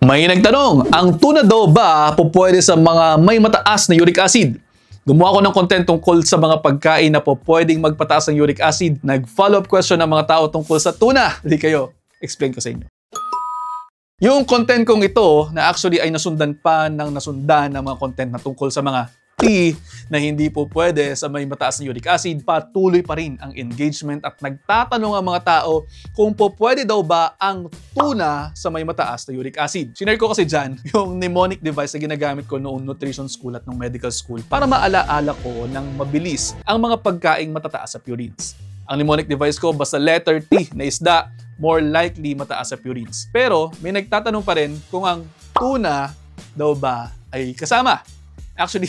May nagtanong, ang tuna daw ba pupwede sa mga may mataas na uric acid? Gumawa ko ng content tungkol sa mga pagkain na pwedeng magpataas ng uric acid. Nag-follow-up question ng mga tao tungkol sa tuna. Hindi kayo, explain ko sa inyo. Yung content kong ito na actually ay nasundan ng mga content na tungkol sa mga tea na hindi po pwede sa may mataas na uric acid, patuloy pa rin ang engagement at nagtatanong ang mga tao kung pwede daw ba ang tuna sa may mataas na uric acid. Sinare ko kasi dyan yung mnemonic device na ginagamit ko noong nutrition school at noong medical school para maalaala ko ng mabilis ang mga pagkaing matataas sa purines. Ang mnemonic device ko, basta letter T na isda, more likely mataas sa purines. Pero may nagtatanong pa rin kung ang tuna daw ba ay kasama. Actually,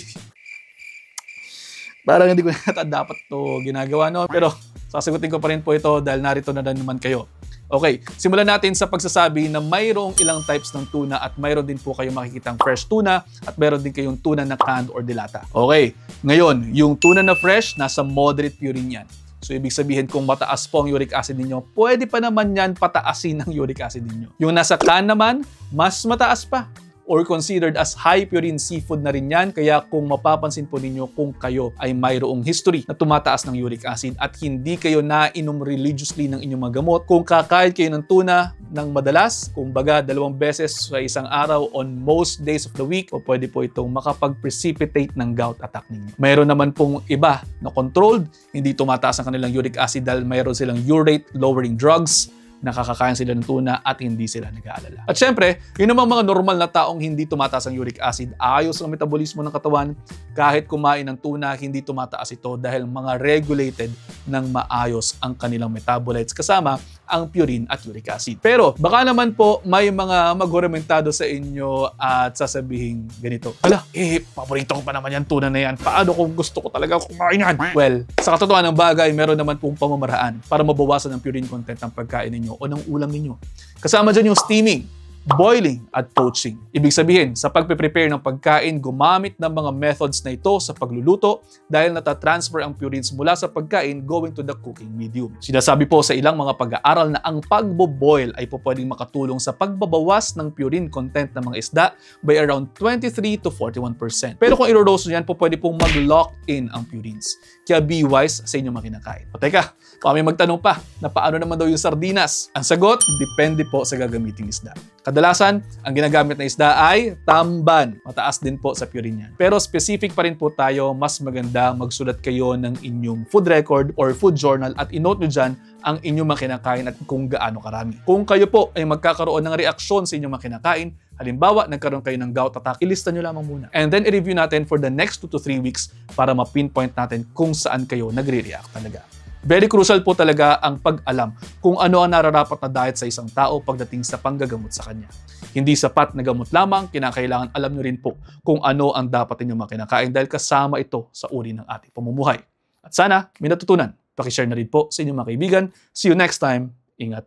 parang hindi ko na dapat to ginagawa, no? Pero sasagutin ko pa rin po ito dahil narito na naman kayo. Okay, simulan natin sa pagsasabi na mayroong ilang types ng tuna at mayroon din po kayong makikitang fresh tuna at mayroon din kayong tuna na canned or dilata. Okay, ngayon, yung tuna na fresh, nasa moderate purine yan. So, ibig sabihin kung mataas po ang uric acid ninyo, pwede pa naman yan pataasin ng uric acid ninyo. Yung nasa can naman, mas mataas pa, or considered as high purine seafood na rin yan. Kaya kung mapapansin po ninyo kung kayo ay mayroong history na tumataas ng uric acid at hindi kayo nainom religiously ng inyong mga gamot, kung kakain kayo ng tuna ng madalas, kumbaga 2 beses sa isang araw on most days of the week, o pwede po itong makapag-precipitate ng gout attack ninyo. Mayroon naman pong iba na controlled, hindi tumataas ang kanilang uric acid dahil mayroon silang urate lowering drugs, nakakakain sila ng tuna at hindi sila nag-aalala. At syempre, yun namang mga normal na taong hindi tumataas ang uric acid, ayos ang metabolismo ng katawan, kahit kumain ng tuna, hindi tumataas ito dahil mga regulated ng maayos ang kanilang metabolites kasama ang purine at uric acid. Pero baka naman po may mga magrementado sa inyo at sasabihin ganito, ala, paborito ko pa naman yan tuna na yan. Paano kung gusto ko talaga kumain yan? Well, sa katotohanan ng bagay, meron naman pong pamamaraan para mabawasan ang purine content ng pagkain ninyo o ng ulam ninyo. Kasama dyan yung steaming, boiling at poaching. Ibig sabihin, sa pagpe-prepare ng pagkain, gumamit ng mga methods na ito sa pagluluto dahil natatransfer ang purines mula sa pagkain going to the cooking medium. Sinasabi po sa ilang mga pag-aaral na ang pagbo-boil ay pwedeng makatulong sa pagbabawas ng purine content ng mga isda by around 23 to 41%. Pero kung i-roast nyo yan, pwede pong mag-lock in ang purines. Kaya be wise sa inyong mga kinakain. O teka, may magtanong pa na paano naman daw yung sardinas? Ang sagot, depende po sa gagamiting isda. Kadalasan, ang ginagamit na isda ay tamban. Mataas din po sa purine yan. Pero specific pa rin po tayo, mas maganda magsulat kayo ng inyong food record or food journal at inote nyo dyan ang inyong mga kinakain at kung gaano karami. Kung kayo po ay magkakaroon ng reaksyon sa inyong mga kinakain, halimbawa, nagkaroon kayo ng gout attack, ilista nyo lamang muna. And then, i-review natin for the next 2 to 3 weeks para ma-pinpoint natin kung saan kayo nagre-react talaga. Very crucial po talaga ang pag-alam kung ano ang nararapat na diet sa isang tao pagdating sa panggagamot sa kanya. Hindi sapat na gamot lamang, kinakailangan alam nyo rin po kung ano ang dapat ninyong makinakain dahil kasama ito sa uri ng ating pamumuhay. At sana, may natutunan. Pakishare na rin po sa inyong mga kaibigan. See you next time. Ingat.